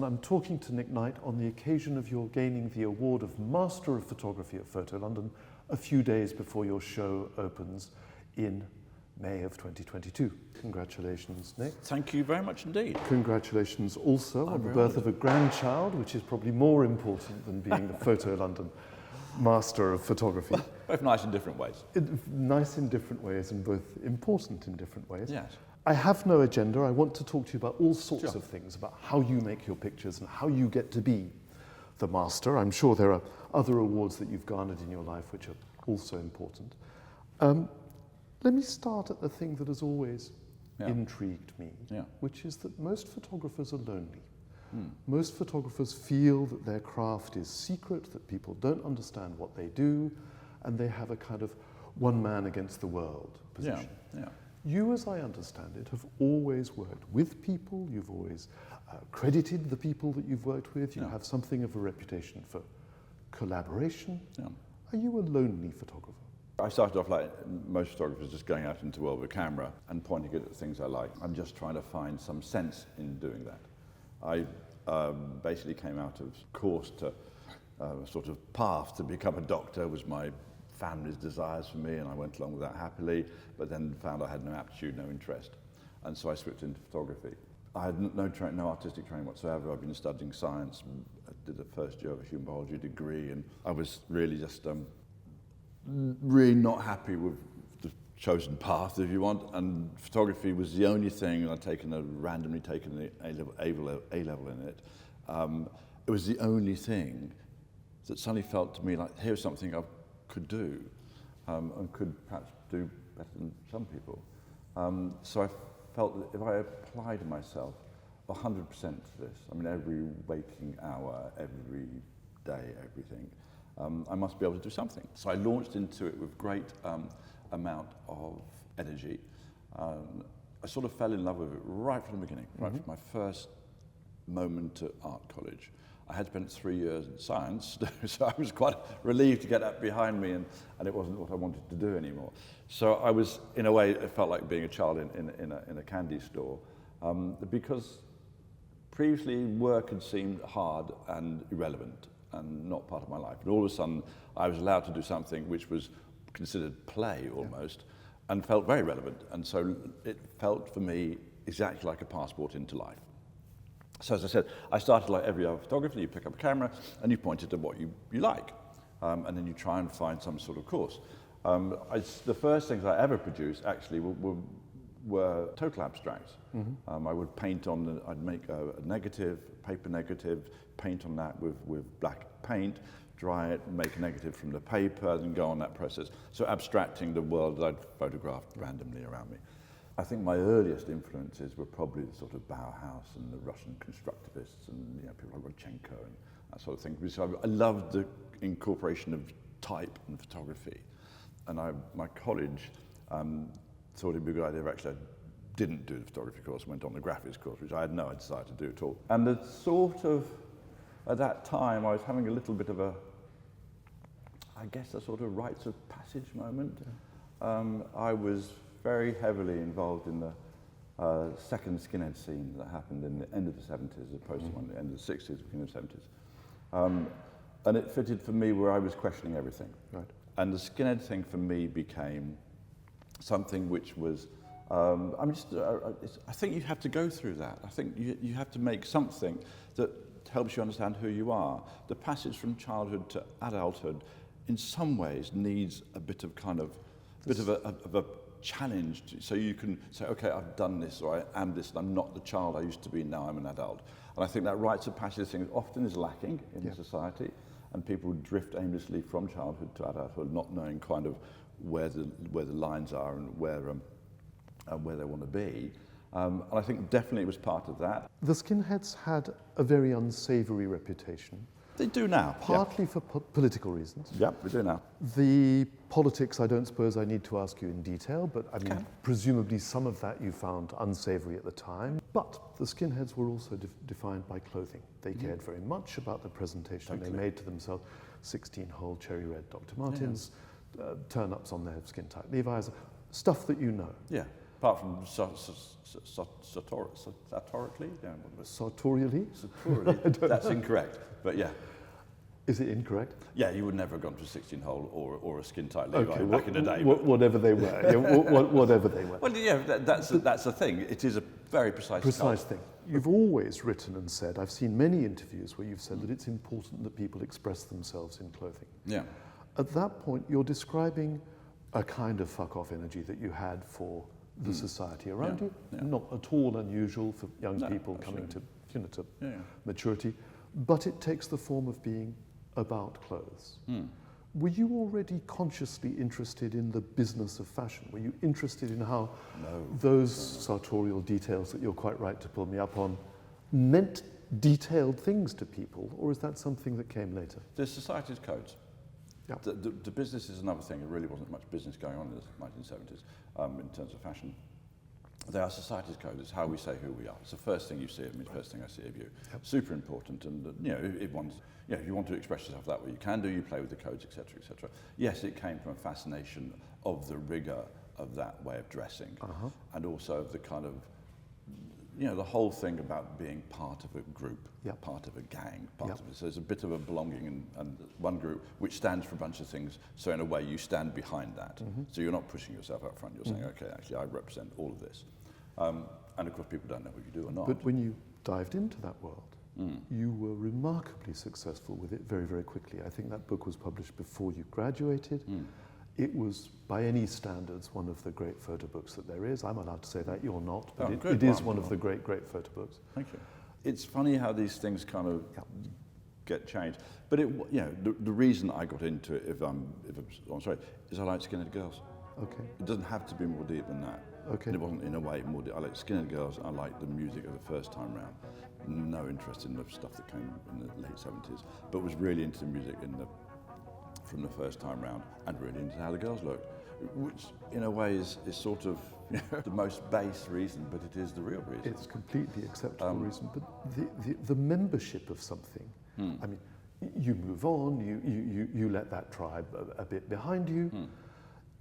I'm talking to Nick Knight on the occasion of your gaining the award of Master of Photography at Photo London a few days before your show opens in May of 2022. Congratulations, Nick. Thank you very much indeed. Congratulations also on the birth of a grandchild, which is probably more important than being the Photo London Master of Photography. Both nice in different ways. Nice in different ways and both important in different ways. Yes. I have no agenda. I want to talk to you about all sorts of things, about how you make your pictures and how you get to be the master. I'm sure there are other awards that you've garnered in your life which are also important. Let me start at the thing that has always intrigued me, which is that most photographers are lonely. Most photographers feel that their craft is secret, that people don't understand what they do, and they have a kind of one man against the world position. You, as I understand it, have always worked with people, you've always credited the people that you've worked with, you have something of a reputation for collaboration. Are you a lonely photographer? I started off like most photographers, just going out into the world with a camera and pointing it at the things I like. I'm just trying to find some sense in doing that. I basically came out of course to a sort of path to become a doctor was my family's desires for me, and I went along with that happily, but then found I had no aptitude, no interest, and so I switched into photography. I had no artistic training whatsoever. I've been studying science. I did the first year of a human biology degree, and I was really just really not happy with the chosen path, if you want, and photography was the only thing. I'd randomly taken an A-level in it. It was the only thing that suddenly felt to me like, here's something I could do, and could perhaps do better than some people. So I felt that if I applied myself 100% to this, I mean every waking hour, every day, everything, I must be able to do something. So I launched into it with great amount of energy. I sort of fell in love with it right from the beginning, right from my first moment at art college. I had spent 3 years in science, so I was quite relieved to get that behind me, and it wasn't what I wanted to do anymore. So I was, in a way, it felt like being a child in a candy store, because previously work had seemed hard and irrelevant and not part of my life. And all of a sudden, I was allowed to do something which was considered play almost, and felt very relevant. And so it felt for me exactly like a passport into life. So as I said, I started like every other photographer. You pick up a camera and you point it at what you like, and then you try and find some sort of course. The first things I ever produced actually were total abstracts. I would paint on, I'd make a negative, paper negative, paint on that with black paint, dry it, make a negative from the paper, and go on that process. So abstracting the world that I'd photographed randomly around me. I think my earliest influences were probably the sort of Bauhaus and the Russian constructivists and people like Rodchenko and that sort of thing. So I loved the incorporation of type and photography. And my college thought it'd be a good idea if actually I didn't do the photography course, went on the graphics course, which I had no desire to do at all. And the sort of, at that time, I was having a little bit of I guess a sort of rites of passage moment. I was very heavily involved in the second skinhead scene that happened in the end of the 70s as opposed to the end of the 60s, beginning of the 70s. And it fitted for me where I was questioning everything. And the skinhead thing for me became something which was, I think you have to go through that. I think you have to make something that helps you understand who you are. The passage from childhood to adulthood in some ways needs a bit of a challenge, so you can say, okay, I've done this, or I am this, and I'm not the child I used to be, now I'm an adult. And I think that rites of passage thing often is lacking in society, and people drift aimlessly from childhood to adulthood, not knowing kind of where the lines are and where they want to be. And I think definitely it was part of that. The skinheads had a very unsavoury reputation. They do now. Partly for political reasons. Yeah, we do now. The politics, I don't suppose I need to ask you in detail, but I mean, presumably some of that you found unsavoury at the time. But the skinheads were also defined by clothing. They cared very much about the presentation they made to themselves. 16-hole cherry red Dr. Martens, turn-ups on their skin-tight Levi's, stuff that you know. Apart from sartorially, yeah, Sartorially? Sartorially, that's incorrect. But yeah. Is it incorrect? Yeah, you would never have gone to a 16-hole or a skin-tight Levi Okay, back in the day. Whatever they were. Yeah, whatever they were. Well, yeah, that's the thing. It is a very precise thing. You've always written and said, I've seen many interviews where you've said that it's important that people express themselves in clothing. Yeah. At that point, you're describing a kind of fuck-off energy that you had for the society around you. Yeah. Not at all unusual for young people coming to, maturity. But it takes the form of being about clothes. Were you already consciously interested in the business of fashion? Were you interested in how those sartorial details that you're quite right to pull me up on meant detailed things to people, or is that something that came later? The society's codes. Yeah. The business is another thing. There really wasn't much business going on in the 1970s in terms of fashion. They are society's code. It's how we say who we are. It's the first thing you see of me, the first thing I see of you. Yep. Super important. And if you want to express yourself that way, you can do. You play with the codes, etc., etc. Yes, it came from a fascination of the rigor of that way of dressing, and also of the kind of, the whole thing about being part of a group, part of a gang, part of it. So there's a bit of a belonging and one group which stands for a bunch of things. So in a way, you stand behind that. So you're not pushing yourself up front. You're saying, okay, actually, I represent all of this. And of course, people don't know what you do or not. But when you dived into that world, you were remarkably successful with it very, very quickly. I think that book was published before you graduated. It was, by any standards, one of the great photo books that there is. I'm allowed to say that, you're not, but it is one of the great, great photo books. Thank you. It's funny how these things kind of get changed. But the reason I got into it, if I'm sorry, is I like skinhead girls. Okay. It doesn't have to be more deep than that. Okay. And it wasn't in a way more deep. I like skinhead girls. I like the music of the first time round. No interest in the stuff that came in the late 70s, but was really into the music from the first time round, and really into how the girls looked, which in a way is sort of the most base reason, but it is the real reason. It's completely acceptable reason, but the membership of something, I mean, you move on, you let that tribe a bit behind you.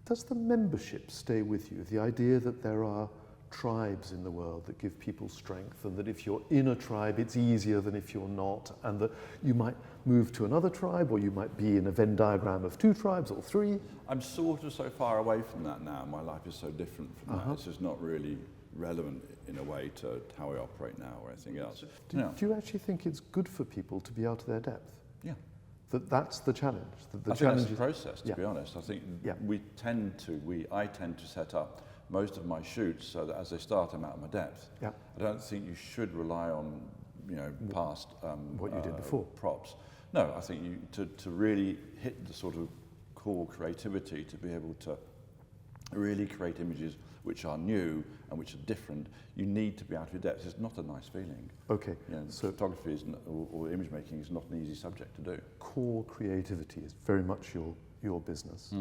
Does the membership stay with you? The idea that there are tribes in the world that give people strength, and that if you're in a tribe, it's easier than if you're not, and that you might move to another tribe, or you might be in a Venn diagram of 2 tribes or 3. I'm sort of so far away from that now. My life is so different from that. It's just not really relevant in a way to how I operate now or anything else. Do you actually think it's good for people to be out of their depth? Yeah. That's the challenge. I think that's the process, to be honest. I think I tend to set up most of my shoots so that as they start, I'm out of my depth. I don't think you should rely on, past what you did before props. No, I think to really hit the sort of core creativity, to be able to really create images which are new and which are different, you need to be out of your depth. It's not a nice feeling. Okay. So photography or image making is not an easy subject to do. Core creativity is very much your business.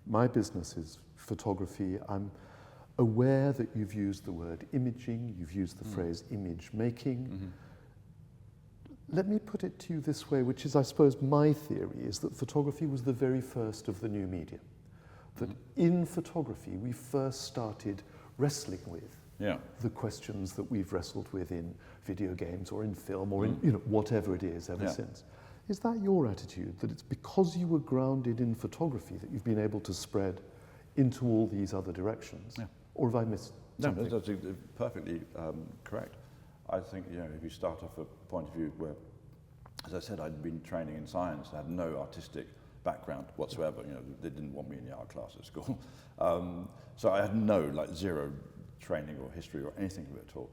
My business is photography. I'm aware that you've used the word imaging, you've used the phrase image making. Let me put it to you this way, which is, I suppose, my theory, is that photography was the very first of the new media. That in photography, we first started wrestling with the questions that we've wrestled with in video games or in film or in whatever it is ever since. Is that your attitude, that it's because you were grounded in photography that you've been able to spread into all these other directions? Or have I missed something? No, that's perfectly correct. I think, if you start off a point of view where, as I said, I'd been training in science, I had no artistic background whatsoever. They didn't want me in the art class at school. So I had zero training or history or anything of it at all.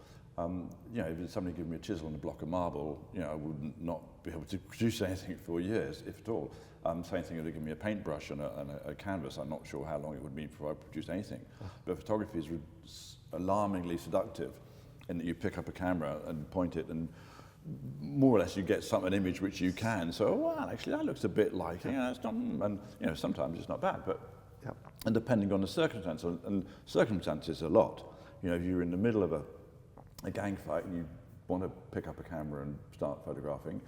If somebody gave me a chisel and a block of marble, I would not be able to produce anything for years, if at all. Same thing if they give me a paintbrush and a canvas, I'm not sure how long it would be before I produced anything. But photography is alarmingly seductive in that you pick up a camera and point it, and more or less you get an image which you can. So, well, actually that looks a bit like, it's not, and sometimes it's not bad, but and depending on the circumstances, and circumstances a lot. If you're in the middle of a gang fight and you want to pick up a camera and start photographing,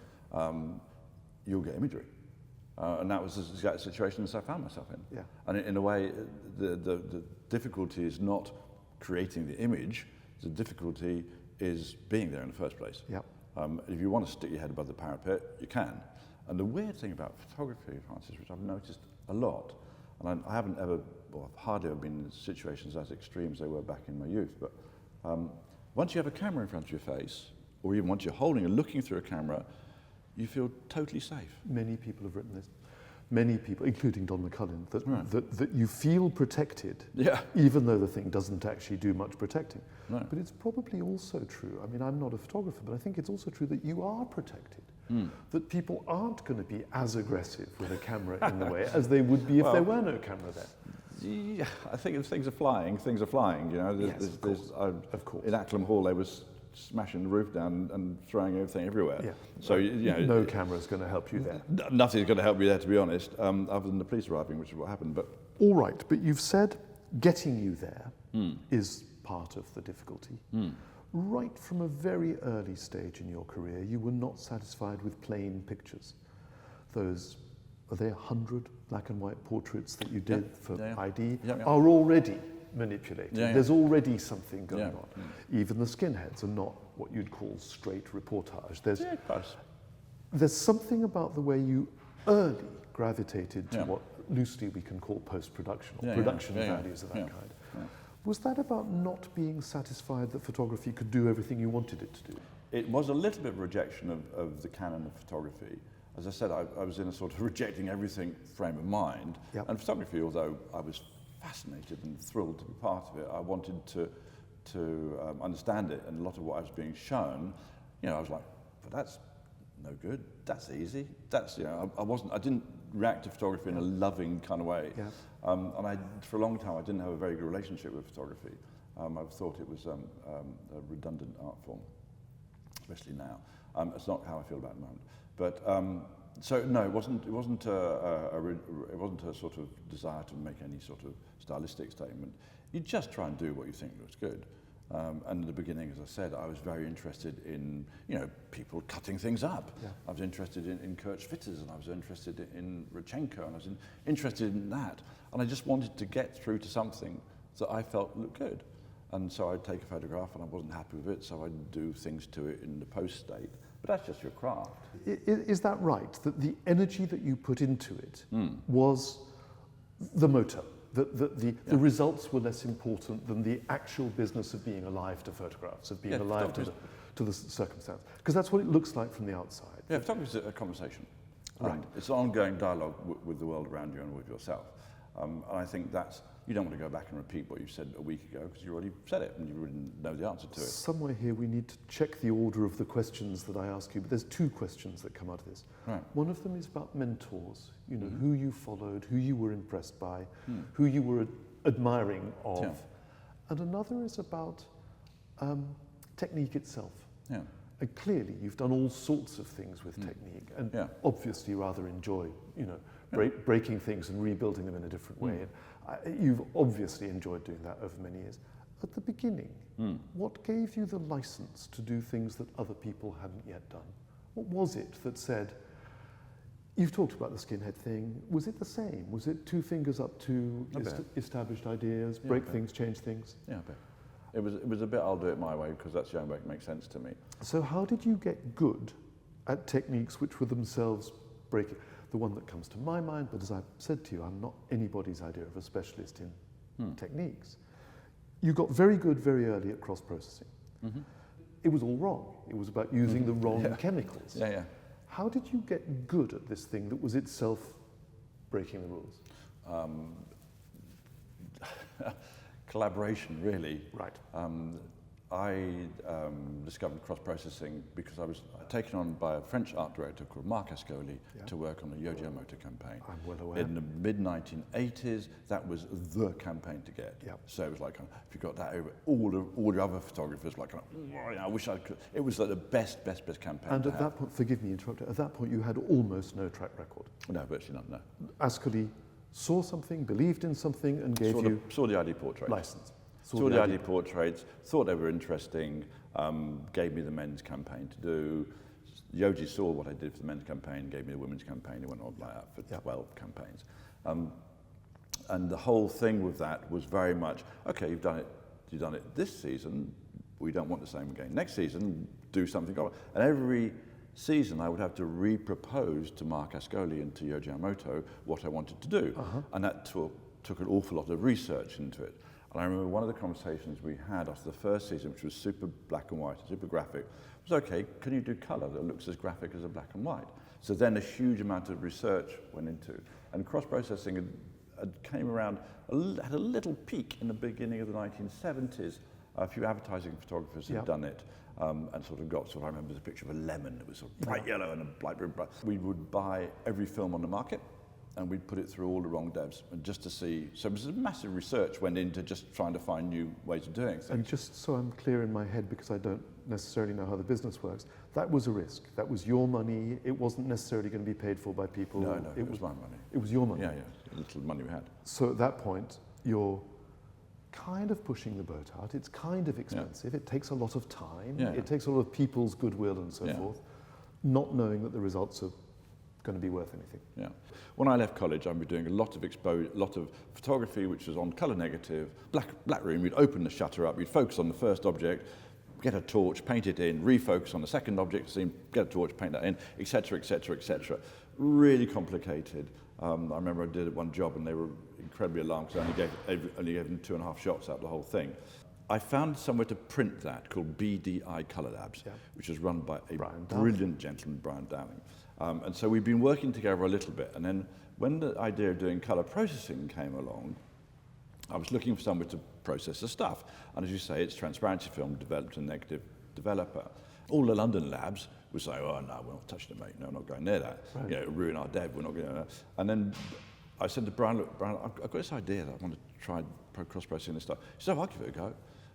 you'll get imagery. And that was the exact situation that I found myself in. And in a way, the difficulty is not creating the image. The difficulty is being there in the first place. Yep. If you want to stick your head above the parapet, you can. And the weird thing about photography, Francis, which I've noticed a lot, and I haven't ever, or I've hardly ever been in situations as extreme as they were back in my youth, but once you have a camera in front of your face, or even once you're holding and looking through a camera, you feel totally safe. Many people have written this. Many people, including Don McCullin, Right. that you feel protected, Yeah. even though the thing doesn't actually do much protecting. No. But it's probably also true, I mean, I'm not a photographer, but I think it's also true that you are protected. That people aren't going to be as aggressive with a camera in the way as they would be if there were no camera there. Yeah, I think if things are flying, you know. Yes, of course. In Acklam Hall, they were smashing the roof down and throwing everything everywhere. Yeah. So, you know, no camera's going to help you there. Nothing's going to help you there, to be honest, other than the police arriving, which is what happened. But All right, but you've said getting you there is part of the difficulty. Right from a very early stage in your career, you were not satisfied with plain pictures. Those, are they 100 black and white portraits that you did for ID, are already manipulated. There's already something going on. Even the skinheads are not what you'd call straight reportage. There's something about the way you early gravitated to what loosely we can call post-production, or production values of that kind. Was that about not being satisfied that photography could do everything you wanted it to do? it was a little bit of rejection of the canon of photography. As I said, I was in a sort of rejecting everything frame of mind. Yep. And photography, although I was fascinated and thrilled to be part of it, I wanted to understand it. And a lot of what I was being shown, you know, I was like, but that's no good. That's easy. That's, you know, I didn't react to photography in a loving kind of way. Yeah. And for a long time, I didn't have a very good relationship with photography. I thought it was a redundant art form, especially now. It's not how I feel about it at the moment. But so no, it wasn't a sort of desire to make any sort of stylistic statement. You just try and do what you think looks good. And at the beginning, as I said, I was very interested in, you know, people cutting things up. Yeah. I was interested in Kurt Schwitters, and I was interested in Rodchenko, and I was interested in that. And I just wanted to get through to something that I felt looked good. And so I'd take a photograph, and I wasn't happy with it, so I'd do things to it in the post state. But that's just your craft. Is that right, that the energy that you put into it was the motor? The results were less important than the actual business of being alive to photographs, of being alive to the circumstance? Because that's what it looks like from the outside. Yeah, photography is a conversation. Right. It's an ongoing dialogue with the world around you and with yourself. And I think that's, you don't want to go back and repeat what you said a week ago because you already said it and you already know the answer to it. Somewhere here we need to check the order of the questions that I ask you, but there's two questions that come out of this. Right. One of them is about mentors, you know, who you followed, who you were impressed by, who you were admiring of. Yeah. And another is about technique itself. Yeah. And clearly you've done all sorts of things with technique and obviously rather enjoy, you know, breaking things and rebuilding them in a different way. And you've obviously enjoyed doing that over many years. At the beginning, what gave you the license to do things that other people hadn't yet done? What was it that said, you've talked about the skinhead thing, was it the same? Was it two fingers up to established ideas, break things, change things? Yeah, a bit. It was a bit, I'll do it my way because that's the only way it makes sense to me. So how did you get good at techniques which were themselves breaking? The one that comes to my mind, but as I've said to you, I'm not anybody's idea of a specialist in techniques. You got very good very early at cross-processing. It was all wrong. It was about using the wrong chemicals. Yeah, yeah. How did you get good at this thing that was itself breaking the rules? Collaboration, really. Right. I discovered cross-processing because I was taken on by a French art director called Marc Ascoli to work on the Yohji Yamamoto campaign. I'm well aware. In the mid-1980s, that was the campaign to get. Yep. So it was like, if you got that over, all the other photographers like, I wish I could. It was like the best campaign. And at that point, forgive me interrupting, at that point you had almost no track record. No, virtually none, no. Ascoli saw something, believed in something, and gave you saw the ID portraits. license. Saw the ID portraits, thought they were interesting, gave me the men's campaign to do. Yohji saw what I did for the men's campaign, gave me the women's campaign. It went on like that for 12 campaigns. And the whole thing with that was very much, okay, you've done it you've done it this season, we don't want the same again. Next season, do something. And every season I would have to re-propose to Mark Ascoli and to Yohji Yamamoto what I wanted to do. And that took an awful lot of research into it. And I remember one of the conversations we had after the first season, which was super black and white, super graphic, was, okay, can you do colour that looks as graphic as a black and white? So then a huge amount of research went into, and cross-processing came around, had a little peak in the beginning of the 1970s. A few advertising photographers had done it, and sort of got, I remember the picture of a lemon that was sort of bright yellow and a bright. We would buy every film on the market, and we'd put it through all the wrong devs, and just to see. So it was a massive research went into just trying to find new ways of doing things. And just so I'm clear in my head, because I don't necessarily know how the business works, that was a risk. That was your money. It wasn't necessarily going to be paid for by people. No, it was my money. It was your money. Yeah, the little money we had. So at that point, you're kind of pushing the boat out. It's kind of expensive. It takes a lot of time. It takes a lot of people's goodwill and so forth, not knowing that the results are going to be worth anything. Yeah. When I left college, I was doing a lot of photography, which was on colour negative, black room. You'd open the shutter up, you'd focus on the first object, get a torch, paint it in, refocus on the second object, get a torch, paint that in, etc., etc., etc. Really complicated. I remember I did one job and they were incredibly alarmed because I only gave them 2.5 shots out of the whole thing. I found somewhere to print that called BDI Colour Labs, which was run by a brilliant gentleman, Brian Dowling. And so we've been working together a little bit. And then when the idea of doing colour processing came along, I was looking for somewhere to process the stuff. And as you say, it's transparency film developed a negative developer. All the London labs would say, oh, no, we're not touching it, mate. No, we're not going near that. Right. You know, it'll ruin our dev. We're not going to that. And then I said to Brian, look, Brian, I've got this idea that I want to try cross-processing this stuff. He said, oh, I'll give it a go.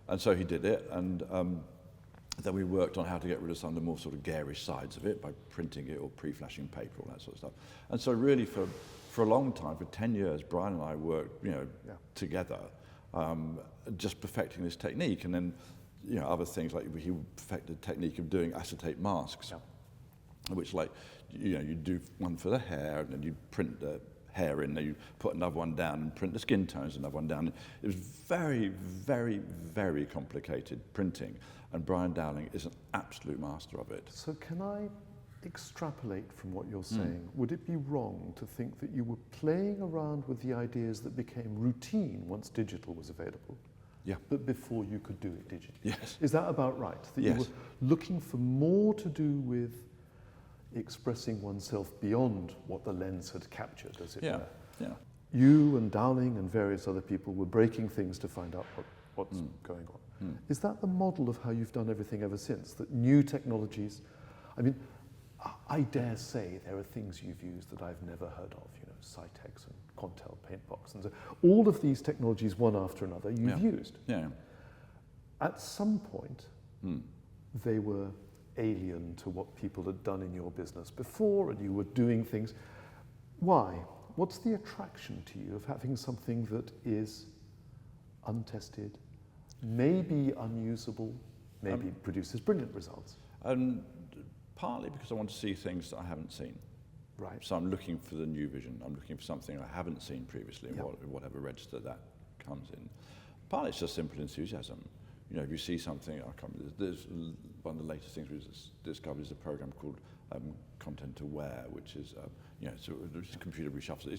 And so he did it. And then we worked on how to get rid of some of the more sort of garish sides of it by printing it or pre-flashing paper, all that sort of stuff. And so really for a long time, for 10 years, Brian and I worked, together, just perfecting this technique. And then, other things like he perfected the technique of doing acetate masks, which you do one for the hair and then you print the hair in, then you put another one down and print the skin tones, another one down. It was very, very, very complicated printing. And Brian Dowling is an absolute master of it. So can I extrapolate from what you're saying? Would it be wrong to think that you were playing around with the ideas that became routine once digital was available? Yeah. But before you could do it digitally? Yes. Is that about right? That you were looking for more to do with expressing oneself beyond what the lens had captured, as it were? Yeah. You and Dowling and various other people were breaking things to find out what's going on. Is that the model of how you've done everything ever since? That new technologies, I mean, I dare say there are things you've used that I've never heard of, Cytex and Quantel Paintbox, and so all of these technologies, one after another, you've used. Yeah. At some point, they were alien to what people had done in your business before, and you were doing things. Why? What's the attraction to you of having something that is untested, maybe unusable, maybe produces brilliant results? Partly because I want to see things that I haven't seen. Right. So I'm looking for the new vision. I'm looking for something I haven't seen previously, whatever register that comes in. Partly it's just simple enthusiasm. If you see something, there's one of the latest things we discovered is a program called Content Aware, which is it's a computer reshuffles.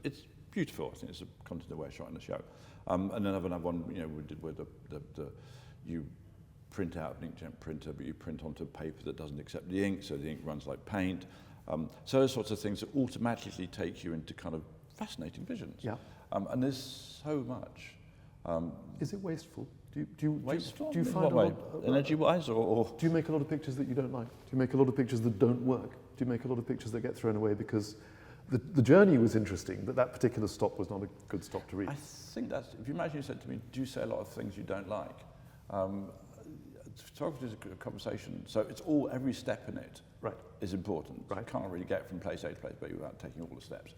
It's beautiful. I think it's a Content Aware shot in the show. And then another one, we did where you print out an inkjet printer, but you print onto paper that doesn't accept the ink, so the ink runs like paint. So those sorts of things that automatically take you into kind of fascinating visions. Yeah. And there's so much. Is it wasteful? Do you In find what way? Energy-wise, or? Do you make a lot of pictures that you don't like? Do you make a lot of pictures that don't work? Do you make a lot of pictures that get thrown away because the journey was interesting, but that particular stop was not a good stop to read? I think that's, if you imagine you said to me, do you say a lot of things you don't like? Photography is a conversation, so it's every step in it is important. Right. You can't really get from place A to place B without taking all the steps.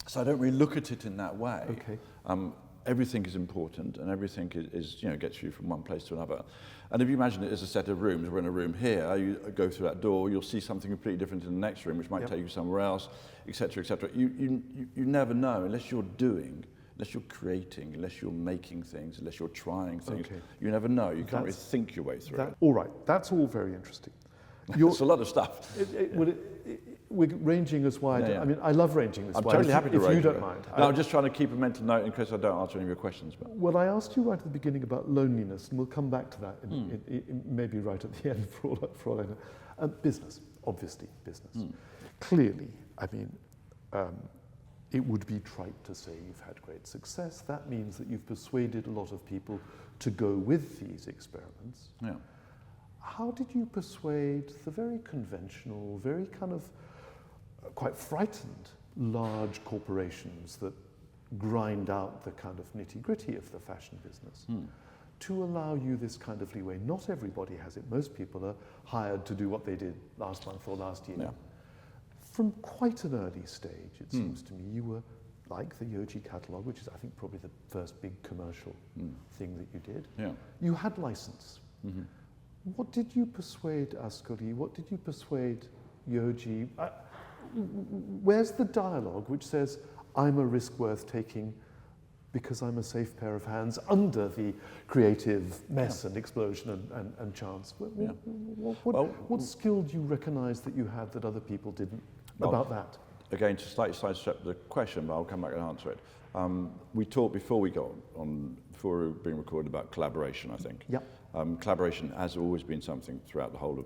So I don't really look at it in that way. Okay. Everything is important, and everything is gets you from one place to another. And if you imagine it as a set of rooms, we're in a room here, you go through that door, you'll see something completely different in the next room, which might take you somewhere else, etc., etc. You never know unless you're doing. unless you're creating, unless you're making things, unless you're trying things, Okay. you never know. You can't really think your way through it. All right, that's all very interesting. It's a lot of stuff. We're ranging as wide. Yeah, yeah. I mean, I love ranging this I'm wide. totally happy to if range. you don't mind. No, I'm just trying to keep a mental note in case I don't answer any of your questions. But. Well, I asked you right at the beginning about loneliness, and we'll come back to that in maybe right at the end for all I know. Business, obviously, business. Clearly, I mean, it would be trite to say you've had great success. That means that you've persuaded a lot of people to go with these experiments. Yeah. How did you persuade the very conventional, very kind of quite frightened large corporations that grind out the kind of nitty-gritty of the fashion business to allow you this kind of leeway? Not everybody has it. Most people are hired to do what they did last month or last year. Yeah. From quite an early stage, it seems to me, you were like the Yohji catalogue, which is, I think, probably the first big commercial thing that you did. Yeah. You had license. What did you persuade Ascoli? What did you persuade Yohji? Where's the dialogue which says, I'm a risk worth taking because I'm a safe pair of hands under the creative mess and explosion and chance? What skill do you recognise that you had that other people didn't about that? Again, to slightly sidestep the question, but I'll come back and answer it. We talked before we got on, before we were being recorded, about collaboration, I think. Yep. Collaboration has always been something throughout the whole of,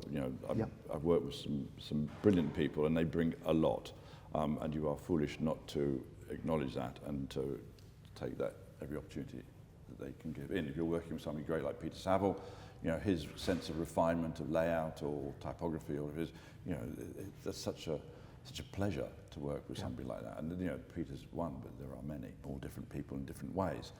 I've worked with some brilliant people and they bring a lot, and you are foolish not to acknowledge that and to take that every opportunity that they can give in. If you're working with somebody great like Peter Saville, his sense of refinement of layout or typography or his, that's such a pleasure to work with somebody like that. And Peter's one, but there are many, all different people in different ways.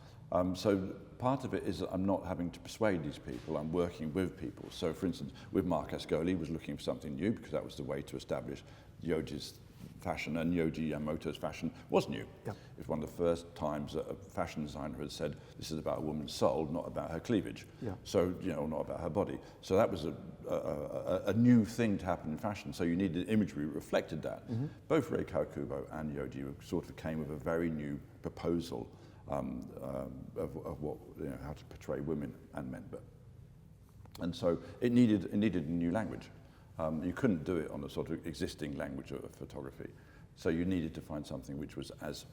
So part of it is that I'm not having to persuade these people, I'm working with people. So for instance, with Mark Ascoli was looking for something new because that was the way to establish Yohji's fashion, and Yohji Yamamoto's fashion was new. Yep. It was one of the first times that a fashion designer had said, this is about a woman's soul, not about her cleavage. Yeah. So, not about her body. So that was a new thing to happen in fashion. So you needed imagery that reflected that. Both Rei Kawakubo and Yohji sort of came with a very new proposal of what, how to portray women and men. And so it needed a new language. You couldn't do it on a sort of existing language of photography. So you needed to find something which was as,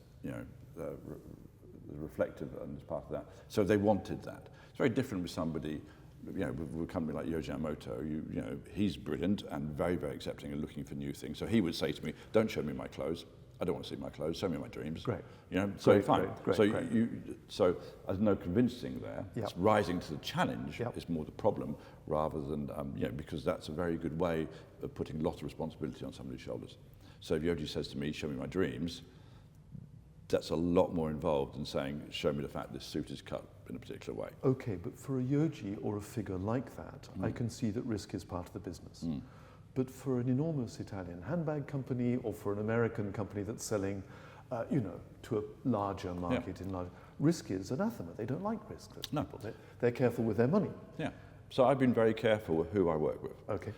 reflective and as part of that. So they wanted that. It's very different with somebody, with a company like Yohji Yamamoto, he's brilliant and very, very accepting and looking for new things. So he would say to me, don't show me my clothes. I don't want to see my clothes. Show me my dreams. Great. So great, fine. Great. So there's no convincing there. Yep. It's rising to the challenge Yep. is more the problem, rather than because that's a very good way of putting a lot of responsibility on somebody's shoulders. So if Yohji says to me, "Show me my dreams," that's a lot more involved than saying, "Show me the fact this suit is cut in a particular way." Okay, but for a Yohji or a figure like that, I can see that risk is part of the business. But for an enormous Italian handbag company or for an American company that's selling, to a larger market in large, risk is anathema. They don't like risk. Those people. They're careful with their money. Yeah. So I've been very careful with who I work with. Okay.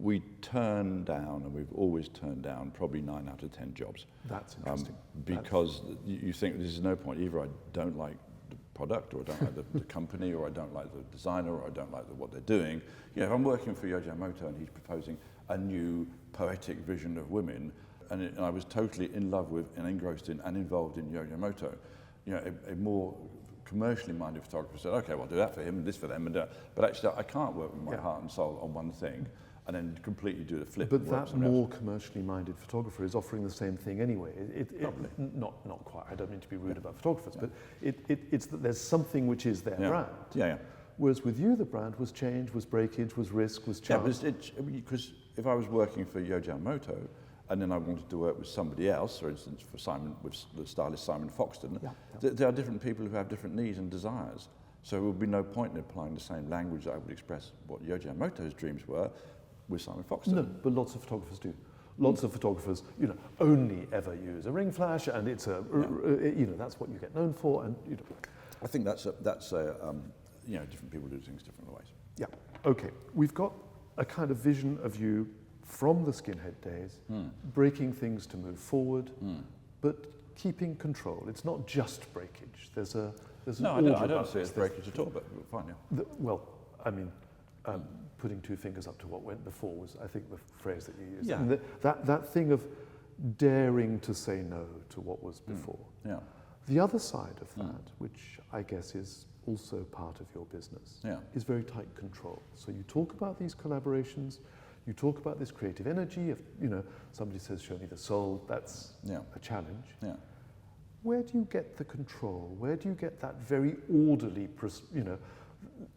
We turn down, and we've always turned down, probably 9 out of 10 jobs. If interesting. Because you think there's no point. Either I don't like the product, or I don't like the company, or I don't like the designer, or I don't like what they're doing. If I'm working for Yohji Yamamoto and he's proposing a new poetic vision of women, and I was totally in love with and engrossed in and involved in Yohji Yamamoto, a more commercially minded photographer said, okay, well, I'll do that for him and this for them, but actually I can't work with my heart and soul on one thing and then completely do the flip. But that more commercially minded photographer is offering the same thing anyway. Not quite, I don't mean to be rude about photographers, but it's that there's something which is their brand. Yeah. Whereas with you, the brand was change, was breakage, was risk, was chance. Yeah, because if I was working for Yohji Yamamoto and then I wanted to work with somebody else, for instance, with the stylist Simon Foxton, there are different people who have different needs and desires. So there would be no point in applying the same language that I would express what Yohji Yamamoto's dreams were with Simon Foxton. No, but lots of photographers do. Lots of photographers, only ever use a ring flash, and it's that's what you get known for, and I think that's different people do things different ways. Yeah. Okay. We've got a kind of vision of you from the skinhead days, breaking things to move forward, but keeping control. It's not just breakage. There's an No, order I don't about see it as this. breakage at all, but fine, yeah. Well, I mean, putting two fingers up to what went before was, I think, the phrase that you used. Yeah. And that thing of daring to say no to what was before. Yeah. The other side of that, which I guess is also part of your business, is very tight control. So you talk about these collaborations, you talk about this creative energy. If somebody says, "Show me the soul," that's a challenge. Yeah. Where do you get the control? Where do you get that very orderly,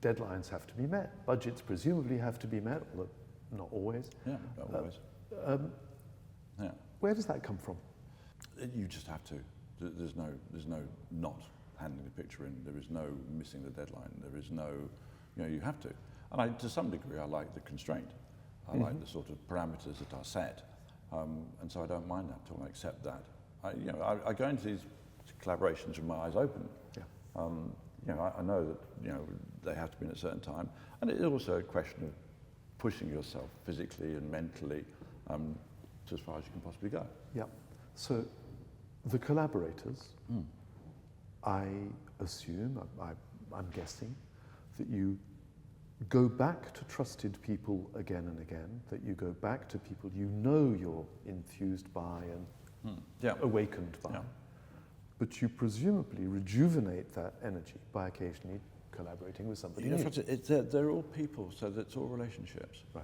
deadlines have to be met, budgets presumably have to be met, although not always. Yeah, not always. Where does that come from? You just have to. There's no not handing the picture in. There is no missing the deadline. There is no, you have to. And to some degree, I like the constraint. I like the sort of parameters that are set. And so I don't mind that at all. I accept that. I go into these collaborations with my eyes open. Yeah. I know that, they have to be in a certain time. And it is also a question of pushing yourself physically and mentally to as far as you can possibly go. Yeah. So the collaborators, I assume, I'm guessing, that you go back to trusted people again and again, that you go back to people you're enthused by and awakened by. Yeah. But you presumably rejuvenate that energy by occasionally collaborating with somebody new. They're all people, so that's all relationships. Right.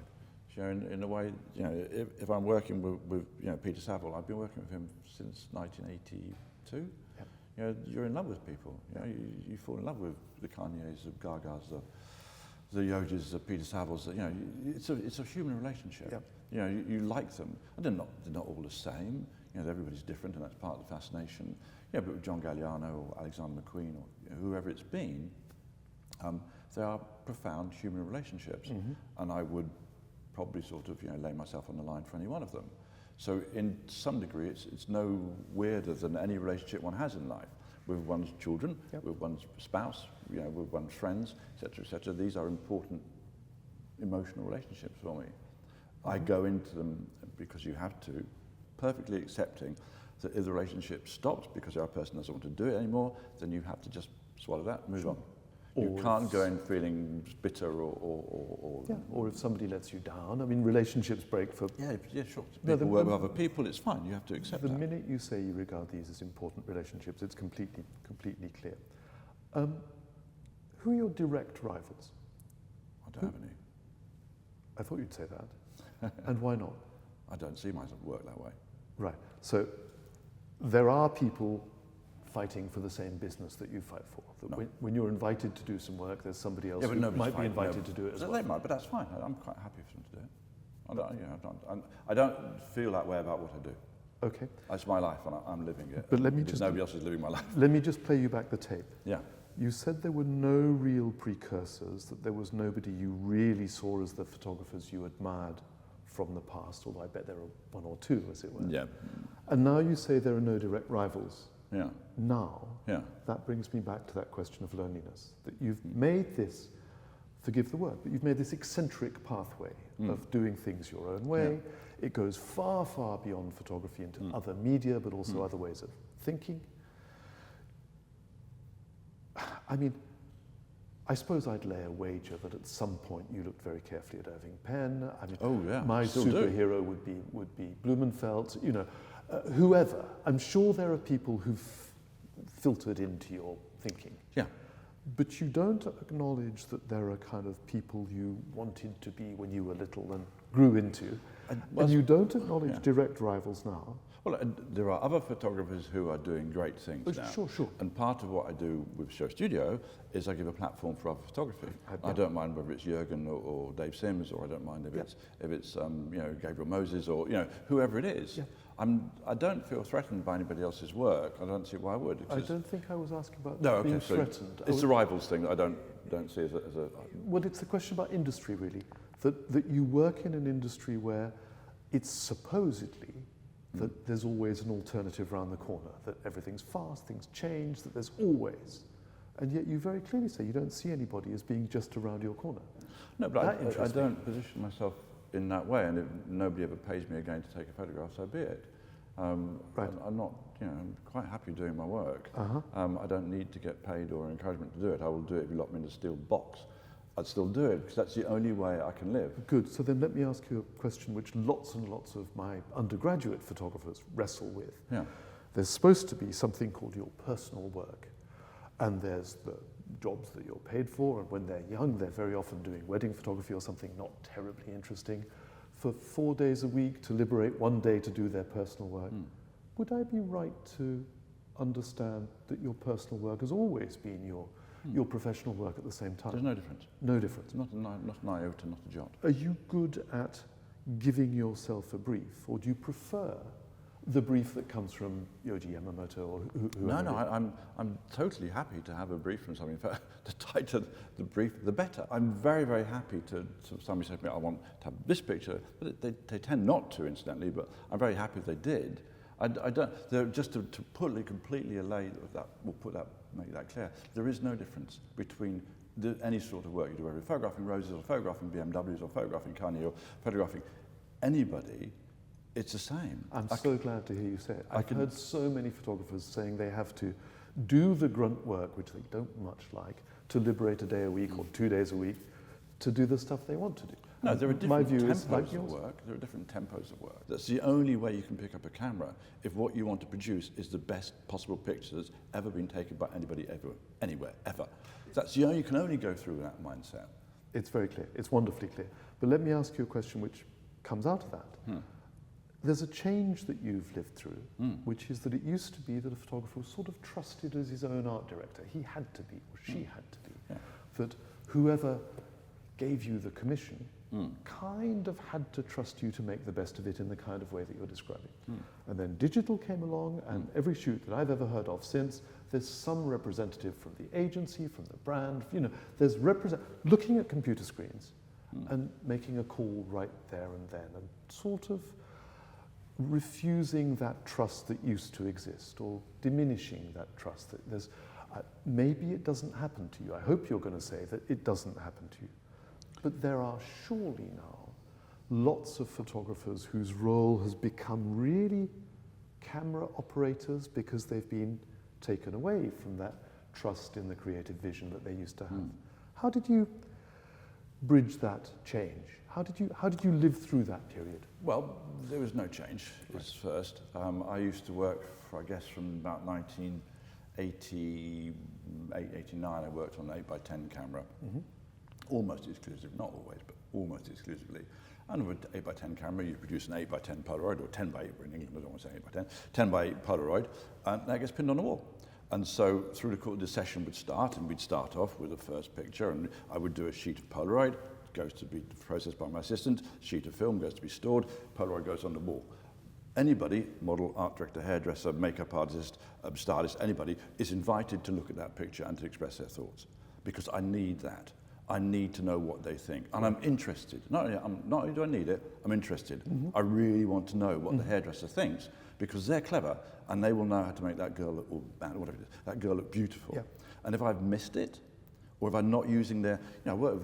In a way, if I'm working with Peter Saville, I've been working with him since 1982. Yep. You're in love with people. You fall in love with the Kanyes, the Gagas, the Yohjis, the Peter Savilles. It's a human relationship. Yep. You like them, and they're not all the same. Everybody's different, and that's part of the fascination. But with John Galliano or Alexander McQueen or whoever it's been, they are profound human relationships, and I would probably sort of lay myself on the line for any one of them. So in some degree, it's no weirder than any relationship one has in life with one's children, with one's spouse, with one's friends, etc., etc. These are important emotional relationships for me. I go into them because you have to, perfectly accepting that if the relationship stops because the other person doesn't want to do it anymore, then you have to just swallow that, move on. You can't go in feeling bitter or if somebody lets you down. I mean, relationships break for... Yeah, sure. People work with other people, it's fine. You have to accept that. The minute you say you regard these as important relationships, it's completely clear. Who are your direct rivals? I don't have any. I thought you'd say that. And why not? I don't see myself work that way. Right. So there are people fighting for the same business that you fight for. That when you're invited to do some work, there's somebody else who might be invited to do it as well. They might, but that's fine. I'm quite happy for them to do it. I don't feel that way about what I do. Okay. It's my life, and I'm living it. But nobody else is living my life. Let me just play you back the tape. Yeah. You said there were no real precursors, that there was nobody you really saw as the photographers you admired from the past, although I bet there are one or two, as it were. Yeah. And now you say there are no direct rivals. Yeah. Now, that brings me back to that question of loneliness, that you've made this, forgive the word, but you've made this eccentric pathway of doing things your own way. Yeah. It goes far, far beyond photography into other media, but also other ways of thinking. I mean, I suppose I'd lay a wager that at some point you looked very carefully at Irving Penn. I mean, my superhero would be Blumenfeld. Whoever. I'm sure there are people who've filtered into your thinking. Yeah. But you don't acknowledge that there are kind of people you wanted to be when you were little and grew into. And you don't acknowledge direct rivals now. Well, there are other photographers who are doing great things now. Sure. And part of what I do with Show Studio is I give a platform for other photography. I don't mind whether it's Jürgen or Dave Sims, or I don't mind if it's Gabriel Moses or whoever it is. Yeah. I don't feel threatened by anybody else's work. I don't see why I would. I don't think I was asking about being threatened. It's the rivals thing that I don't see as a... Well, it's the question about industry, really. That you work in an industry where it's supposedly that there's always an alternative around the corner, that everything's fast, things change, that there's always. And yet you very clearly say you don't see anybody as being just around your corner. No, but I don't position myself in that way, and if nobody ever pays me again to take a photograph, so be it. Right. I'm not, I'm quite happy doing my work. I don't need to get paid or encouragement to do it. I will do it if you lock me in a steel box. I'd still do it because that's the only way I can live. Good. So then let me ask you a question which lots and lots of my undergraduate photographers wrestle with. Yeah. There's supposed to be something called your personal work, and there's the jobs that you're paid for, and when they're young, they're very often doing wedding photography or something not terribly interesting for 4 days a week to liberate 1 day to do their personal work. Would I be right to understand that your personal work has always been your professional work at the same time? There's no difference. No difference. Not an iota, not a jot. Are you good at giving yourself a brief, or do you prefer the brief that comes from Yohji Yamamoto or whoever? No, I'm totally happy to have a brief from somebody. In fact, the tighter the brief, the better. I'm very, very happy to somebody said to me, I want to have this picture, but they tend not to, incidentally, but I'm very happy if they did. I don't, just to completely allay that, make that clear, there is no difference between any sort of work you do, whether you're photographing roses or photographing BMWs or photographing Kanye or photographing anybody. It's the same. I'm so glad to hear you say it. I've heard so many photographers saying they have to do the grunt work, which they don't much like, to liberate a day a week or 2 days a week to do the stuff they want to do. No, there are different tempos like of work. There are different tempos of work. That's the only way you can pick up a camera if what you want to produce is the best possible picture that's ever been taken by anybody ever, anywhere, ever. That's the only, you can only go through that mindset. It's very clear. It's wonderfully clear. But let me ask you a question which comes out of that. There's a change that you've lived through, which is that it used to be that a photographer was sort of trusted as his own art director. He had to be, or she had to be. Yeah. That whoever gave you the commission kind of had to trust you to make the best of it in the kind of way that you're describing. And then digital came along, and every shoot that I've ever heard of since, there's some representative from the agency, from the brand, there's looking at computer screens and making a call right there and then, and sort of refusing that trust that used to exist, or diminishing that trust. That there's, maybe it doesn't happen to you. I hope you're going to say that it doesn't happen to you. But there are surely now lots of photographers whose role has become really camera operators because they've been taken away from that trust in the creative vision that they used to have. How did you bridge that change? How did you live through that period? Well, there was no change, was first. I used to work for, I guess, from about 1988, 89, I worked on an 8x10 camera. Almost exclusive, not always, but almost exclusively. And with an 8x10 camera, you produce an 8x10 Polaroid, or 10x8, we're in England, I don't want to say 8x10, 10x8 Polaroid, and that gets pinned on the wall. And so through the course, the session would start, and we'd start off with the first picture, and I would do a sheet of Polaroid, goes to be processed by my assistant, sheet of film goes to be stored, Polaroid goes on the wall. Anybody, model, art director, hairdresser, makeup artist, stylist, anybody, is invited to look at that picture and to express their thoughts, because I need that. I need to know what they think, and I'm interested. Not only do I need it, I'm interested. I really want to know what the hairdresser thinks, because they're clever, and they will know how to make that girl look, or whatever it is, that girl look beautiful. Yeah. And if I've missed it, or if I'm not using their, I work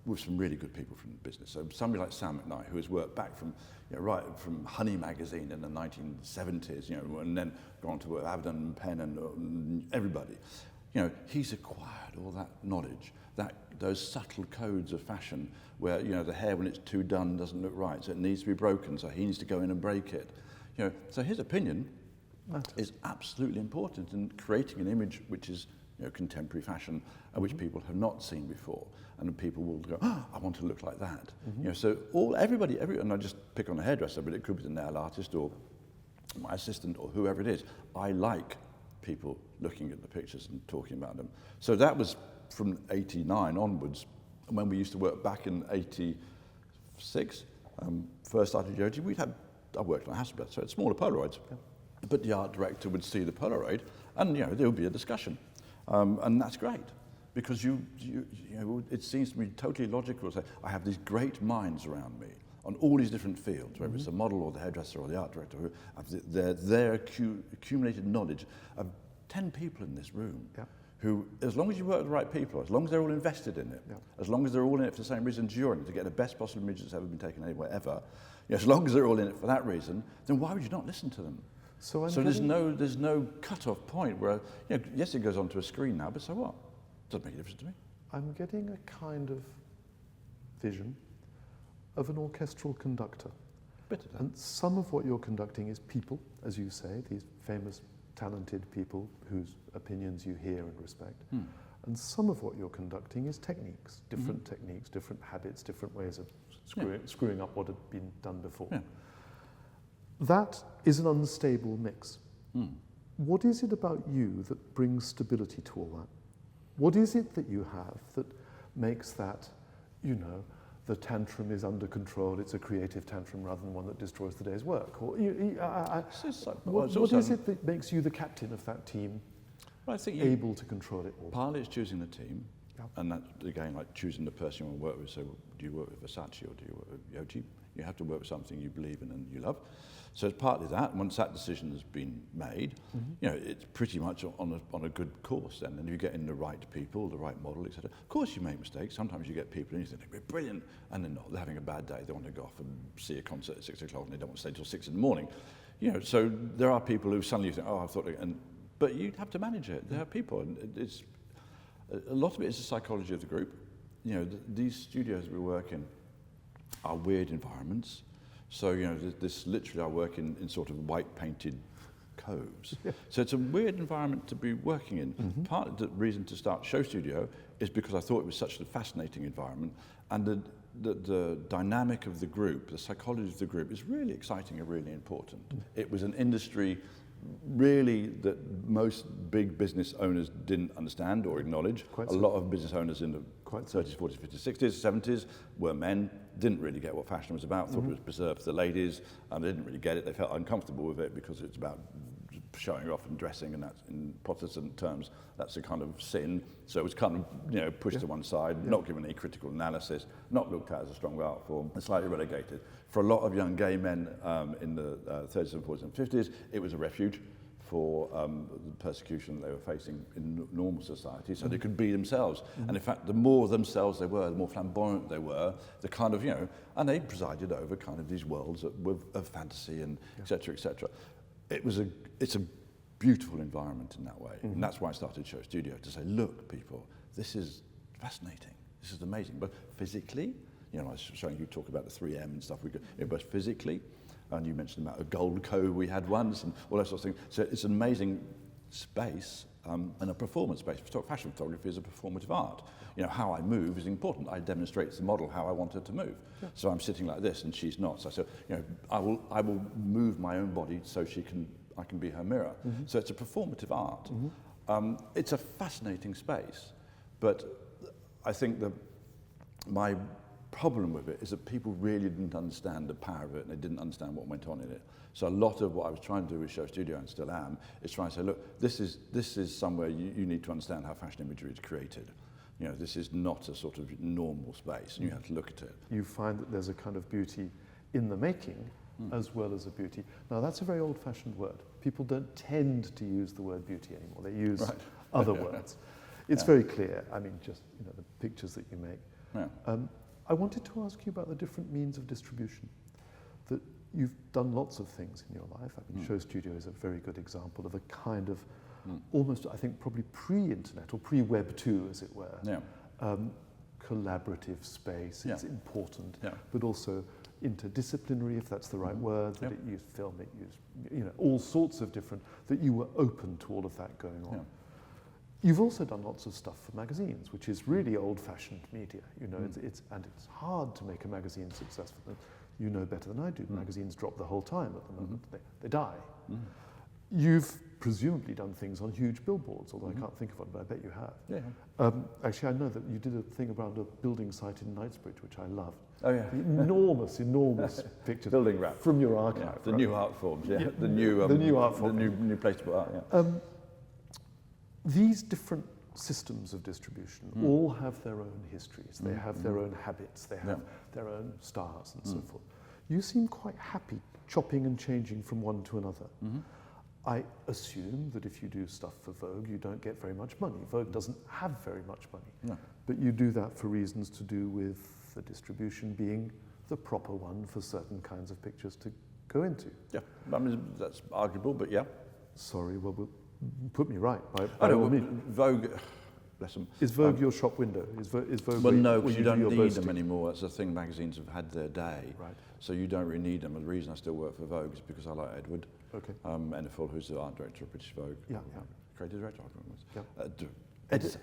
with some really good people from the business. So somebody like Sam McKnight, who has worked back from, right from Honey magazine in the 1970s, and then gone to work with Avedon and Penn and everybody. He's acquired all that knowledge, those subtle codes of fashion where, the hair when it's too done doesn't look right, so it needs to be broken, so he needs to go in and break it. So his opinion is absolutely important in creating an image which is, contemporary fashion, and which people have not seen before. And people will go, I want to look like that. So everybody, and I just pick on a hairdresser, but it could be the nail artist or my assistant or whoever it is. I like people looking at the pictures and talking about them. So that was from 89 onwards. And when we used to work back in 86, first started Yohji, I worked on Hasselblad, so it's smaller Polaroids. Yeah. But the art director would see the Polaroid, and there would be a discussion. And that's great, because it seems to me totally logical to say, I have these great minds around me on all these different fields, whether it's the model or the hairdresser or the art director, who have their accumulated knowledge of 10 people in this room who, as long as you work with the right people, as long as they're all invested in it, as long as they're all in it for the same reason as you're in it, to get the best possible image that's ever been taken anywhere ever, as long as they're all in it for that reason, then why would you not listen to them? So there's no cut-off point where, yes, it goes onto a screen now, but so what? Doesn't make a difference to me. I'm getting a kind of vision of an orchestral conductor. And some of what you're conducting is people, as you say, these famous, talented people whose opinions you hear and respect. And some of what you're conducting is techniques, different habits, different ways of screwing up what had been done before. That is an unstable mix. What is it about you that brings stability to all that? What is it that you have that makes that, the tantrum is under control, it's a creative tantrum rather than one that destroys the day's work? Or what is it that makes you the captain of that team, able to control it all? Partly it's choosing the team, and that's, again, like choosing the person you want to work with. So do you work with Versace or do you work with Yohji? You have to work with something you believe in and you love. So it's partly that. Once that decision has been made, it's pretty much on a good course then. And if you get in the right people, the right model, etc. Of course you make mistakes. Sometimes you get people and you think they're brilliant, and they're not. They're having a bad day. They want to go off and see a concert at 6 o'clock and they don't want to stay till 6 in the morning. So there are people who suddenly you think, oh, I thought, but you have to manage it. There are people, and it's a lot of it is the psychology of the group. These studios we work in are weird environments. So, this literally I work in sort of white painted coves. So it's a weird environment to be working in. Part of the reason to start Show Studio is because I thought it was such a fascinating environment, and the dynamic of the group, the psychology of the group is really exciting and really important. It was an industry really that most big business owners didn't understand or acknowledge. A lot of business owners in the 30s, 40s, 50s, 60s, 70s were men, didn't really get what fashion was about, thought it was preserved for the ladies, and they didn't really get it. They felt uncomfortable with it because it's about showing off and dressing, and that's, in Protestant terms, that's a kind of sin. So it was kind of, pushed to one side, not given any critical analysis, not looked at as a strong art form, and slightly relegated. For a lot of young gay men in the 30s and 40s and 50s, it was a refuge for the persecution they were facing in normal society, so they could be themselves. And in fact, the more themselves they were, the more flamboyant they were, the kind of, and they presided over kind of these worlds of fantasy and et cetera, et cetera. It's a beautiful environment in that way. And that's why I started Show Studio, to say, look, people, this is fascinating. This is amazing. But physically, I was showing you talk about the 3M and stuff. But physically, and you mentioned about a gold cove we had once and all that sort of thing. So it's an amazing space and a performance space. Fashion photography is a performative art. How I move is important. I demonstrate to the model how I want her to move. So I'm sitting like this and she's not. So I will move my own body so I can be her mirror. So it's a performative art. It's a fascinating space, but I think that my problem with it is that people really didn't understand the power of it, and they didn't understand what went on in it. So a lot of what I was trying to do with Show Studio, and still am, is trying to say, look, this is somewhere you need to understand how fashion imagery is created. This is not a sort of normal space, and you have to look at it. You find that there's a kind of beauty in the making as well as a beauty. Now, that's a very old-fashioned word. People don't tend to use the word beauty anymore. They use other words. It's very clear. I mean, just the pictures that you make. I wanted to ask you about the different means of distribution. That you've done lots of things in your life. I mean, Show Studio is a very good example of a kind of almost, I think, probably pre-internet or pre-Web 2, as it were. Collaborative space. It's important, but also interdisciplinary, if that's the right word. That it used film, it used all sorts of different. That you were open to all of that going on. You've also done lots of stuff for magazines, which is really old-fashioned media. It's hard to make a magazine successful. You know better than I do. Magazines drop the whole time at the moment. They die. You've presumably done things on huge billboards, although I can't think of one, but I bet you have. Actually, I know that you did a thing around a building site in Knightsbridge, which I loved. Enormous pictures. Building wrap. From your archive. The new art forms, the new art form. The new place to put art, These different systems of distribution all have their own histories. They have their own habits. They have their own stars and so forth. You seem quite happy chopping and changing from one to another. I assume that if you do stuff for Vogue, you don't get very much money. Vogue doesn't have very much money. No. But you do that for reasons to do with the distribution being the proper one for certain kinds of pictures to go into. Yeah, I mean, that's arguable, but yeah. Sorry, well, put me right. By I all know, means. Vogue, bless them. Is Vogue your shop window? Is Vogue Well, no, where because you do don't your need boasting? them anymore. That's the thing, magazines have had their day. Right. So you don't really need them. And the reason I still work for Vogue is because I like Edward. Okay. Enfield, who's the art director of British Vogue. Yeah. Creative director, I think it was. Yeah. Editor.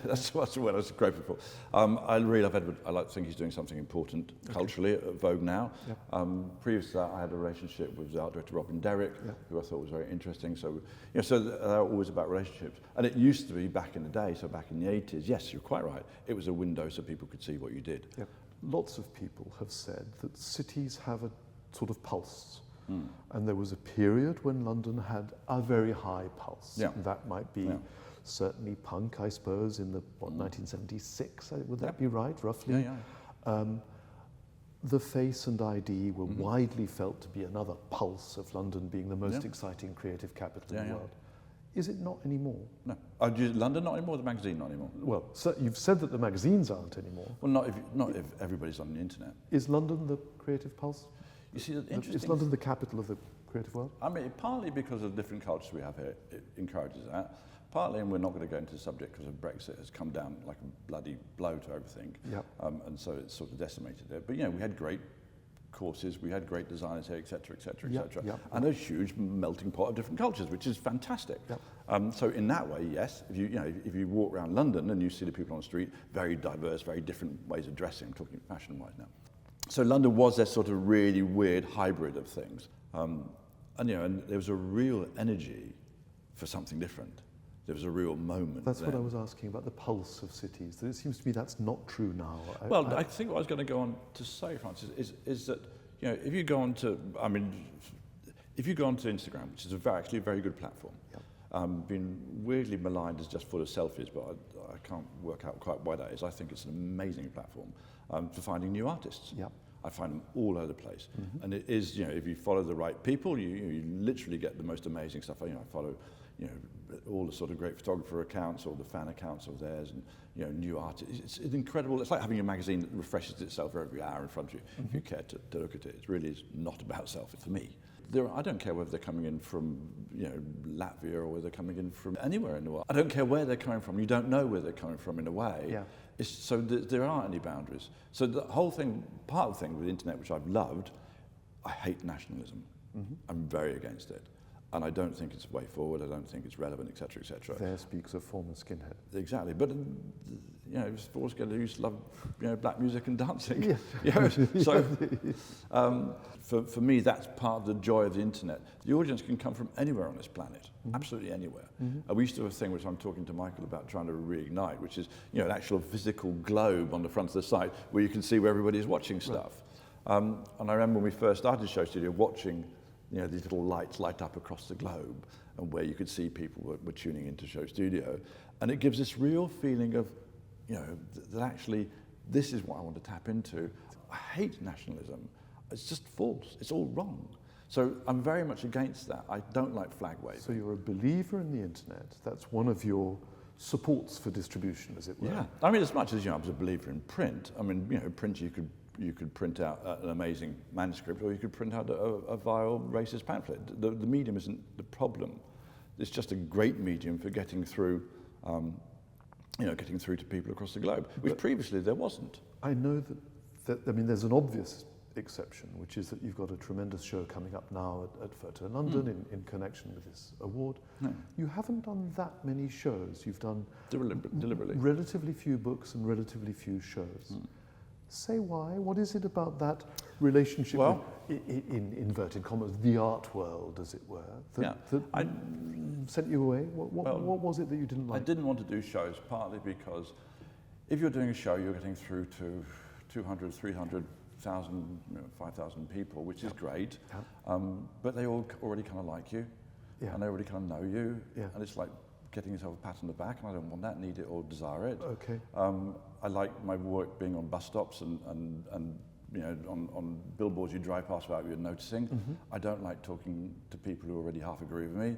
That's what I was grateful for. I really love Edward. I think he's doing something important culturally at Vogue now. Yeah. Previous to that, I had a relationship with the art director Robin Derrick, who I thought was very interesting. So, so they're always about relationships. And it used to be back in the day, so back in the 80s, yes, you're quite right. It was a window so people could see what you did. Yeah. Lots of people have said that cities have a sort of pulse. And there was a period when London had a very high pulse. Yeah. That might be certainly punk, I suppose, in the, 1976, would that be right, roughly? Yeah. The Face and ID were widely felt to be another pulse of London being the most exciting creative capital in the world. Is it not anymore? No. London not anymore, the magazine not anymore? Well, so you've said that the magazines aren't anymore. Well, not if everybody's on the internet. Is London the creative pulse? You see, the interesting... Is London the capital of the creative world? I mean, partly because of the different cultures we have here, it encourages that. Partly, and we're not going to go into the subject because of Brexit, has come down like a bloody blow to everything. Yep. And so it's sort of decimated it. But, we had great courses, we had great designers here, et cetera, et cetera, et cetera. Yep. And a huge melting pot of different cultures, which is fantastic. Yep. So in that way, yes, if you walk around London and you see the people on the street, very diverse, very different ways of dressing, I'm talking fashion-wise now. So London was this sort of really weird hybrid of things. And there was a real energy for something different. There was a real moment. That's then. what I was asking about, the pulse of cities. It seems to me that's not true now. I think what I was going to go on to say, Francis, is that if you go on to Instagram, which is actually a very good platform, been weirdly maligned as just full of selfies, but I can't work out quite why that is. I think it's an amazing platform for finding new artists. Yep. I find them all over the place, and it is if you follow the right people, you literally get the most amazing stuff. I follow all the sort of great photographer accounts or the fan accounts of theirs, and new artists. It's incredible. It's like having a magazine that refreshes itself every hour in front of you. If you care to look at it, it really is not about selfies for me. I don't care whether they're coming in from Latvia or whether they're coming in from anywhere in the world. I don't care where they're coming from. You don't know where they're coming from in a way. Yeah. So there aren't any boundaries. So the whole thing, part of the thing with the internet, which I've loved, I hate nationalism. I'm very against it. And I don't think it's a way forward. I don't think it's relevant, et cetera, et cetera. There speaks a former skinhead. Exactly. But, sports girls used to love, black music and dancing. Yeah. So, for me, that's part of the joy of the internet. The audience can come from anywhere on this planet, absolutely anywhere. We used to have a thing which I'm talking to Michael about trying to reignite, which is, an actual physical globe on the front of the site where you can see where everybody is watching stuff. And I remember when we first started Show Studio, watching these little lights light up across the globe and where you could see people were tuning into Show Studio. And it gives this real feeling of, that actually this is what I want to tap into. I hate nationalism. It's just false. It's all wrong. So I'm very much against that. I don't like flag waving. So you're a believer in the internet. That's one of your supports for distribution, as it were. Yeah. I mean, as much as I was a believer in print. I mean, print you could print out an amazing manuscript, or you could print out a vile racist pamphlet. The medium isn't the problem. It's just a great medium for getting through, getting through to people across the globe, which previously there wasn't. I know that there's an obvious exception, which is that you've got a tremendous show coming up now at Photo London in connection with this award. No. You haven't done that many shows. You've done deliberately relatively few books and relatively few shows. Say why? What is it about that relationship with, in inverted commas, the art world, as it were, that sent you away? What was it that you didn't like? I didn't want to do shows, partly because if you're doing a show, you're getting through to 200, 300,000, 5,000 people, which is great, but they all already kind of like you, and they already kind of know you, and it's like getting yourself a pat on the back, and I don't want that, need it or desire it. Okay. I like my work being on bus stops and on billboards you drive past without even noticing. I don't like talking to people who already half agree with me.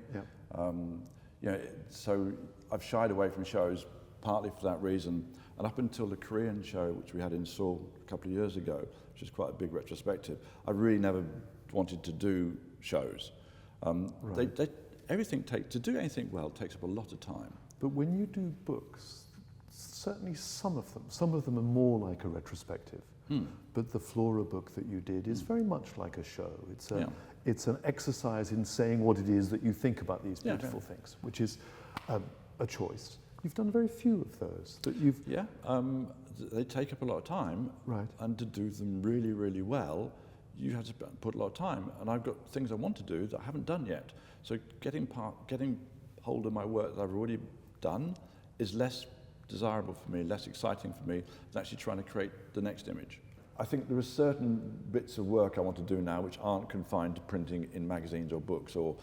Yeah. So I've shied away from shows partly for that reason. And up until the Korean show, which we had in Seoul a couple of years ago, which is quite a big retrospective, I really never wanted to do shows. To do anything well takes up a lot of time. But when you do books, certainly some of them are more like a retrospective. But the Flora book that you did is very much like a show. It's an exercise in saying what it is that you think about these beautiful things, which is a choice. You've done very few of those that you've... They take up a lot of time. Right. And to do them really, really well, you have to put a lot of time. And I've got things I want to do that I haven't done yet. So getting hold of my work that I've already done is less desirable for me, less exciting for me than actually trying to create the next image. I think there are certain bits of work I want to do now which aren't confined to printing in magazines or books or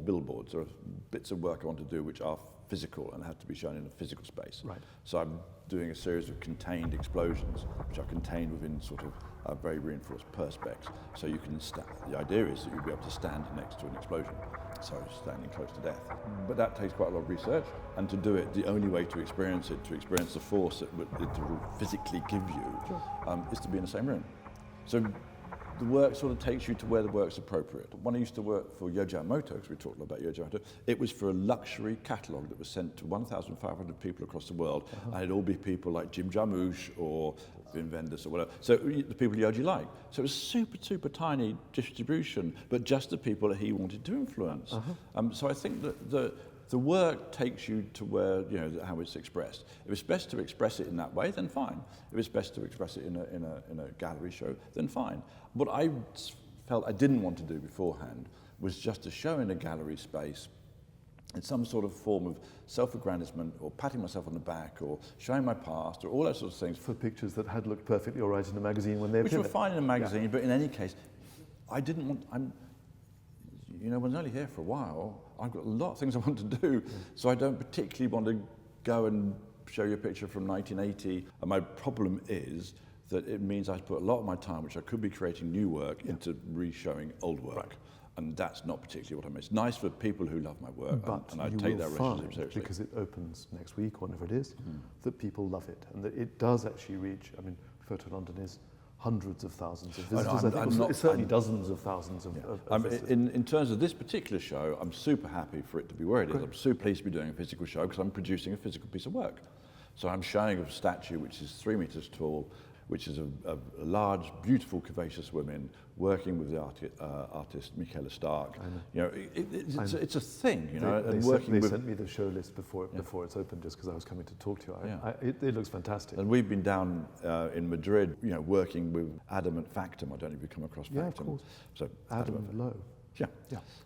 billboards. There are bits of work I want to do which are physical and have to be shown in a physical space. Right. So I'm doing a series of contained explosions, which are contained within sort of very reinforced perspex. So you can the idea is that you'll be able to stand next to an explosion, so standing close to death. But that takes quite a lot of research, and to do it, the only way to experience the force it will physically give you, is to be in the same room. So the work sort of takes you to where the work's appropriate. When I used to work for Yohji Yamamoto, because we talked about Yohji Yamamoto, it was for a luxury catalogue that was sent to 1,500 people across the world, and it'd all be people like Jim Jarmusch or Wim Wenders or whatever, so the people Yohji liked. So it was super, super tiny distribution, but just the people that he wanted to influence. So I think that the work takes you to where, how it's expressed. If it's best to express it in that way, then fine. If it's best to express it in a gallery show, then fine. What I felt I didn't want to do beforehand was just to show in a gallery space in some sort of form of self-aggrandizement or patting myself on the back or showing my past or all those sorts of things. For pictures that had looked perfectly all right in a magazine when they appeared. Which were fine in a magazine, but in any case, I didn't want... when I'm only here for a while, I've got a lot of things I want to do, so I don't particularly want to go and show you a picture from 1980. And my problem is that it means I put a lot of my time, which I could be creating new work, into re-showing old work. Right. And that's not particularly what I mean. It's nice for people who love my work, and I take that relationship seriously. Because it opens next week, whenever it is, that people love it, and that it does actually reach, Photo London is hundreds of thousands of visitors. Certainly dozens of thousands of visitors. In terms of this particular show, I'm super happy for it to be where it is. I'm super pleased to be doing a physical show because I'm producing a physical piece of work. So I'm showing a statue which is 3 meters tall, which is a large, beautiful, curvaceous woman working with the artist Michaela Stark. It's a thing, They sent me the show list before it's open, just because I was coming to talk to you. It looks fantastic. And we've been down in Madrid, working with Adamant Factum. I don't know if you've come across Factum. Yeah, of course. So Adam Lowe. Yeah.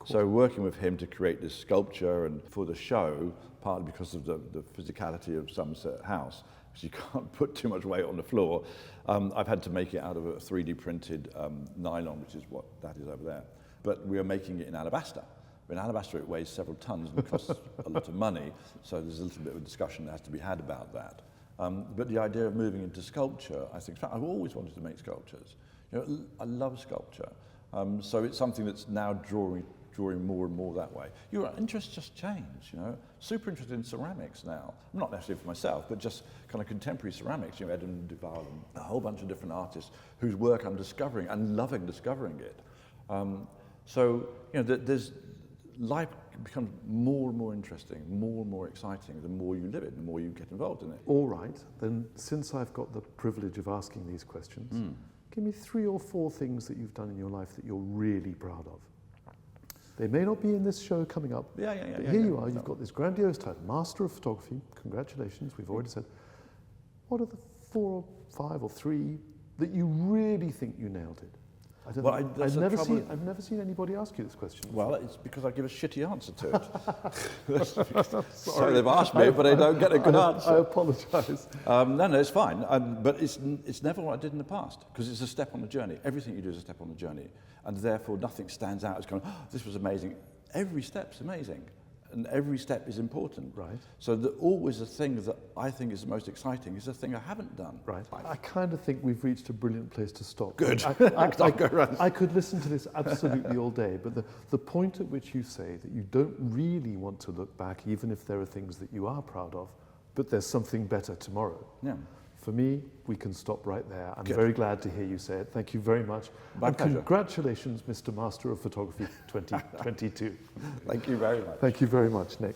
So working with him to create this sculpture, and for the show, partly because of the physicality of Somerset House, because you can't put too much weight on the floor, I've had to make it out of a 3D printed nylon, which is what that is over there. But we are making it in alabaster. In alabaster it weighs several tons and costs a lot of money, so there's a little bit of a discussion that has to be had about that. But the idea of moving into sculpture, I think, I've always wanted to make sculptures. I love sculpture. So it's something that's now drawing more and more that way. Your interests just change, Super interested in ceramics now. Not necessarily for myself, but just kind of contemporary ceramics. Edmund Duval and a whole bunch of different artists whose work I'm discovering and loving discovering it. There's life becomes more and more interesting, more and more exciting the more you live it, the more you get involved in it. All right, then since I've got the privilege of asking these questions, give me 3 or 4 things that you've done in your life that you're really proud of. They may not be in this show coming up. But here you are, you've got this grandiose title, Master of Photography. Congratulations, we've already said. What are the 4 or 5 or 3 that you really think you nailed it? I've never seen anybody ask you this question before. Well, it's because I give a shitty answer to it. So they've asked me, but I don't get a good answer. I apologise. No, it's fine. But it's never what I did in the past, because it's a step on the journey. Everything you do is a step on the journey, and therefore nothing stands out as going, this was amazing. Every step's amazing, and every step is important. Right. So that always the thing that I think is the most exciting is the thing I haven't done. Right. I kind of think we've reached a brilliant place to stop. Good. I could listen to this absolutely all day, but the point at which you say that you don't really want to look back, even if there are things that you are proud of, but there's something better tomorrow. Yeah. For me, we can stop right there. I'm Good. very glad to hear you say it. Thank you very much. My pleasure. Congratulations, Mr. Master of Photography 2022. Thank you very much. Thank you very much, Nick.